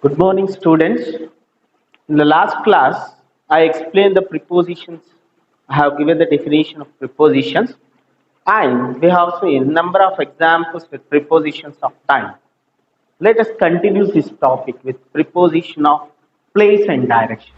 Good morning, students. In the last class, I explained the prepositions. I have given the definition of prepositions, and we have seen number of examples with prepositions of time. Let us continue this topic with preposition of place and direction.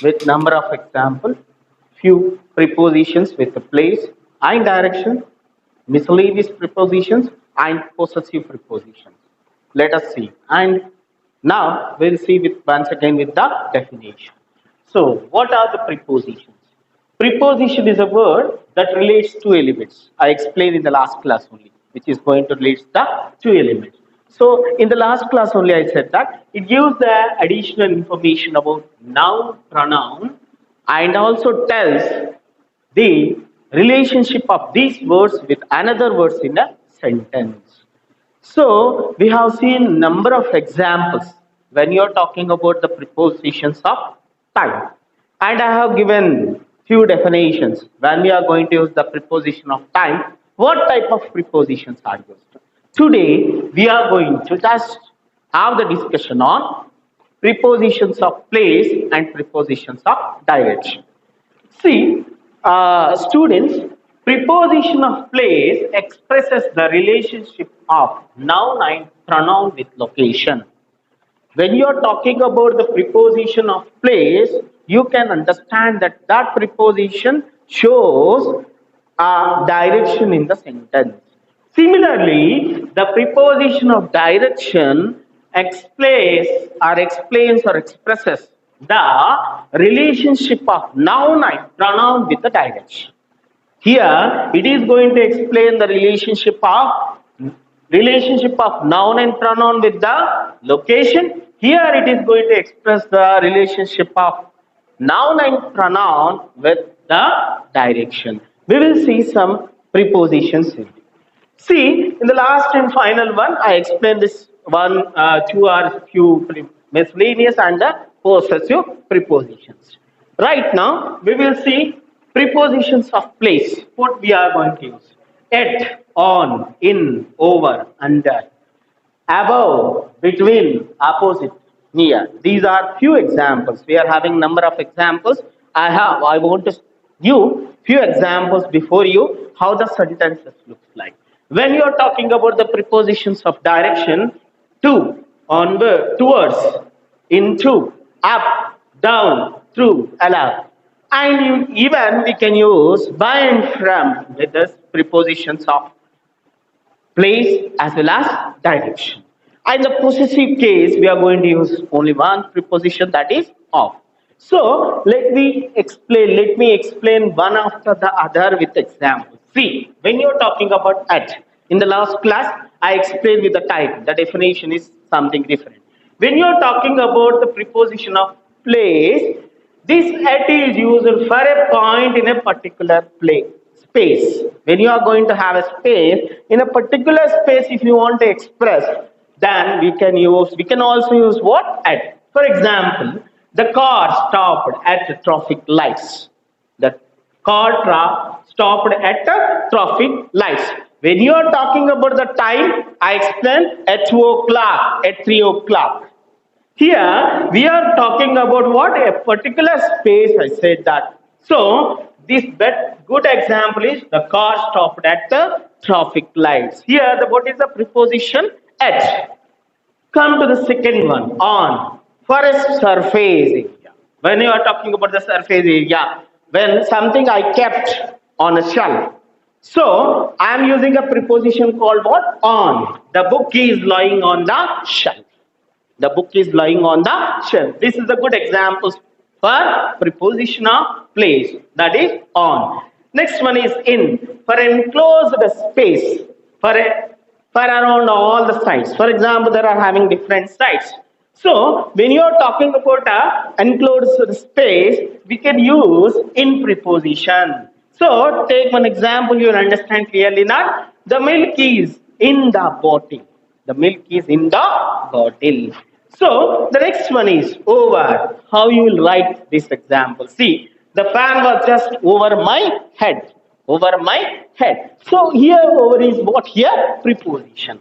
With number of example, few prepositions with the place and direction, miscellaneous prepositions and possessive prepositions. Let us see. And now we'll see with once again with the definition. So, what are the prepositions? Preposition is a word that relates two elements. I explained in the last class only, which is going to relate the two elements. So in the last class only I said that it gives the additional information about noun, pronoun, and also tells the relationship of these words with another words in a sentence. So we have seen number of examples when you are talking about the prepositions of time. And I have given few definitions when we are going to use the preposition of time. What type of prepositions are used? Today we are going to just have the discussion on prepositions of place and prepositions of direction. See, students, preposition of place expresses the relationship of noun and pronoun with location. When you are talking about the preposition of place, you can understand that that preposition shows a direction in the sentence. Similarly, the preposition of direction explains or expresses the relationship of noun and pronoun with the direction. Here, it is going to explain the relationship of noun and pronoun with the location. Here, it is going to express the relationship of noun and pronoun with the direction. We will see some prepositions in it. See, in the last and final one, I explained this one, two are few miscellaneous and the possessive prepositions. Right now, we will see prepositions of place. What we are going to use? At, on, in, over, under, above, between, opposite, near. These are few examples. We are having number of examples. I want to give few examples before you how the sentences looks like. When you are talking about the prepositions of direction, to, onward, towards, into, up, down, through, along. And even we can use by and from with the prepositions of place as well as direction. And the possessive case, we are going to use only one preposition, that is of. So let me explain one after the other with examples. See, when you are talking about at, in the last class, I explained with the type. The definition is something different. When you are talking about the preposition of place, this at is used for a point in a particular space. When you are going to have a space, in a particular space, if you want to express, then we can also use what? At. For example, the car stopped at the traffic lights. The car stopped at the traffic lights. When you are talking about the time, I explained at 2 o'clock, at 3 o'clock. Here, we are talking about what? A particular space, I said that. So, this good example is the car stopped at the traffic lights. Here, what is the preposition? At. Come to the second one, on. For a surface area. When you are talking about the surface area, when something I kept on a shelf. So, I am using a preposition called what? On. The book is lying on the shelf. The book is lying on the shelf. This is a good example for preposition of place, that is on. Next one is in. For enclosed space, for around all the sites. For example, there are having different sites. So when you are talking about a enclosed space, we can use in preposition. So take one example, you will understand clearly now. The milk is in the bottle. The milk is in the bottle. So the next one is over. How you will write this example? See, the fan was just over my head. Over my head. So here over is what here? Preposition.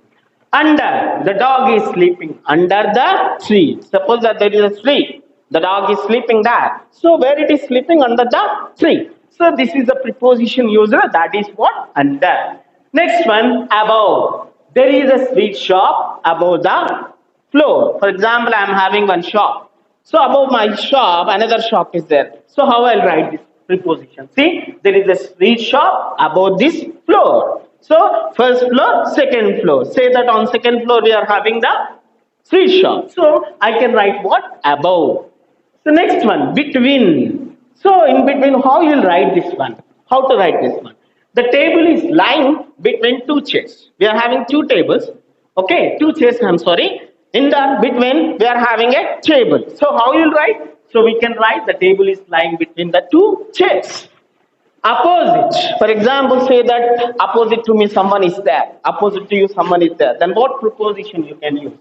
Under, the dog is sleeping under the tree. Suppose that there is a tree. The dog is sleeping there. So where it is sleeping under the tree. So this is the preposition used. That is what? Under. Next one, above. There is a sweet shop above the floor. For example, I am having one shop. So above my shop, another shop is there. So how I'll write this preposition? See, there is a street shop above this floor. So first floor, second floor. Say that on second floor we are having the street shop. So I can write what? Above. So next one, between. So in between, how you'll write this one? How to write this one? The table is lying between two chairs. We are having two tables. Okay, two chairs. I'm sorry. In the between, we are having a table. So how you'll write? So we can write the table is lying between the two chairs. Opposite. For example, say that opposite to me someone is there. Opposite to you someone is there. Then what preposition you can use?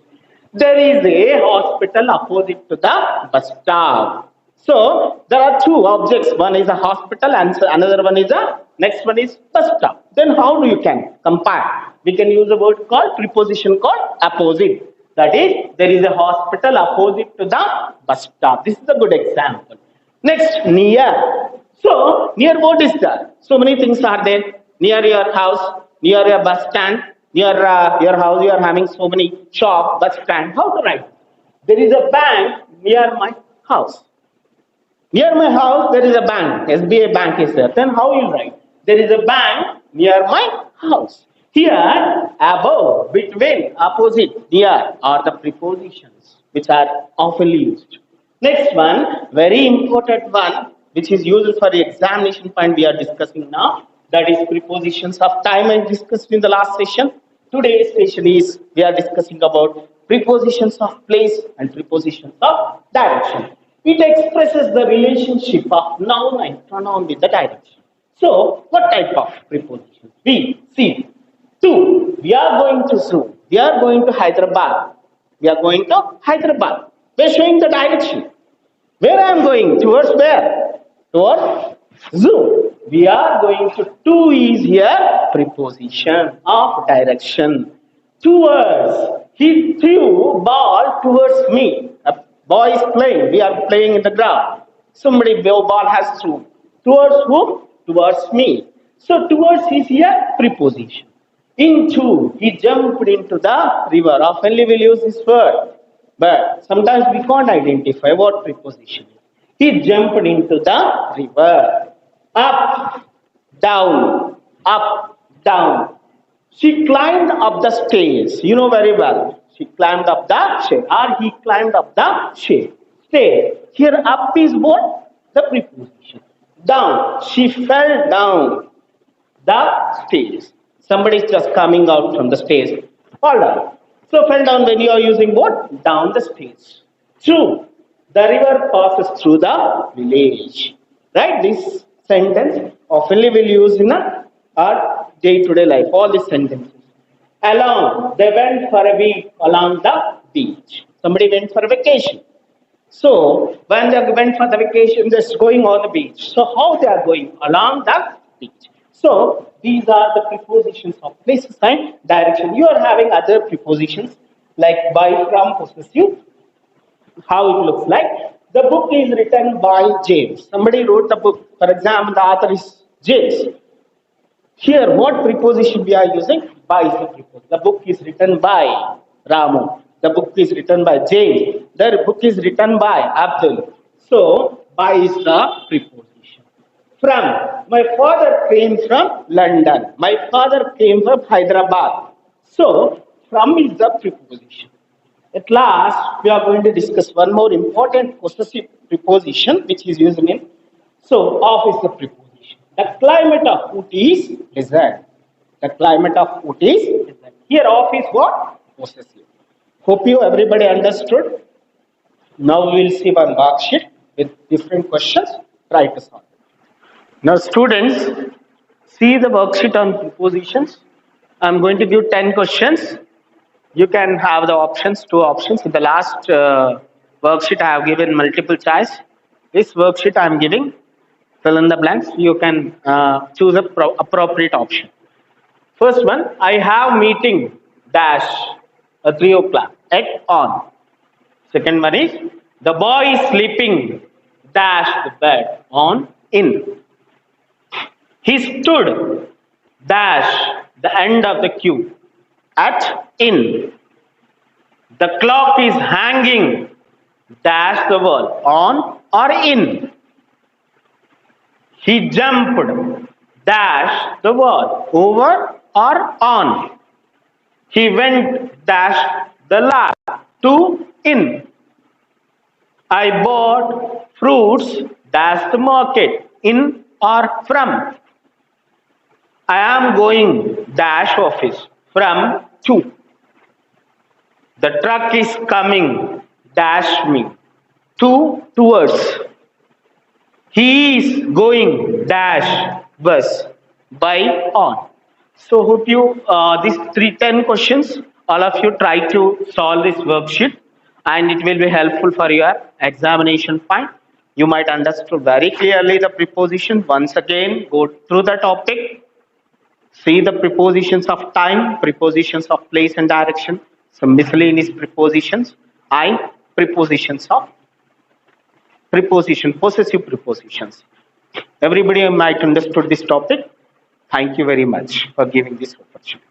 There is a hospital opposite to the bus stop. So there are two objects. One is a hospital and another one is a next one is bus stop. Then how do you can compare? We can use a word called preposition called opposite. That is, there is a hospital opposite to the bus stop. This is a good example. Next, near. So, near what is that? So many things are there. Near your house, near your bus stand, near your house, you are having so many shop, bus stand. How to write? There is a bank near my house. Near my house, there is a bank. SBI bank is there. Then how you write? There is a bank near my house. Here, above, between, opposite, near are the prepositions which are often used. Next one, very important one, which is used for the examination point we are discussing now. That is prepositions of time I discussed in the last session. Today's session is we are discussing about prepositions of place and prepositions of direction. It expresses the relationship of noun and pronoun with the direction. So, what type of prepositions? We see. Two, we are going to zoo. We are going to Hyderabad. We are going to Hyderabad. We are showing the direction. Where I am going? Towards where? Towards zoo. We are going to is here preposition of direction. Towards. He threw ball towards me. A boy is playing. We are playing in the ground. Somebody ball has thrown. Towards whom? Towards me. So towards is here preposition. Into, he jumped into the river. Oftenly we'll use this word, but sometimes we can't identify what preposition is. He jumped into the river. Up, down, up, down. She climbed up the stairs. You know very well. She climbed up the stairs, or he climbed up the stairs. Here, up is what? The preposition. Down. She fell down the stairs. Somebody is just coming out from the stairs. Fall down. So fell down when you are using what? Down the stairs. Through. The river passes through the village. Right? This sentence oftenly will use in our day-to-day life. All these sentences. Along. They went for a week along the beach. Somebody went for a vacation. So when they went for the vacation, they're going on the beach. So how they are going? Along the beach. So these are the prepositions of places and direction. You are having other prepositions like by, from, possessive. How it looks like. The book is written by James. Somebody wrote the book. For example, the author is James. Here, what preposition we are using? By is the preposition. The book is written by Ramu. The book is written by James. The book is written by Abdul. So, by is the preposition. From. My father came from London. My father came from Hyderabad. So, from is the preposition. At last, we are going to discuss one more important possessive preposition which is used in. So, of is the preposition. The climate of Ooty is desert. The climate of Ooty is desert. Here, of is what? Possessive. Hope you everybody understood. Now we will see one worksheet with different questions. Try to solve it. Now, students, see the worksheet on prepositions. I'm going to give 10 questions. You can have the options, two options. In the last worksheet, I have given multiple choice. This worksheet I am giving fill in the blanks. You can choose a appropriate option. First one, I have meeting dash 3 o'clock at on. Second one is the boy is sleeping dash the bed on in. He stood dash the end of the queue at in. The clock is hanging dash the wall on or in. He jumped dash the wall over or on. He went dash the lab to in. I bought fruits dash the market in or from. I am going dash office from to. The truck is coming dash me to towards. He is going dash bus by on. So hope you these 310 questions, all of you try to solve this worksheet and it will be helpful for your examination point. You might understand very clearly the preposition. Once again, go through the topic. See the prepositions of time, prepositions of place and direction, some miscellaneous prepositions, and prepositions of preposition, possessive prepositions. Everybody might understood this topic. Thank you very much for giving this opportunity.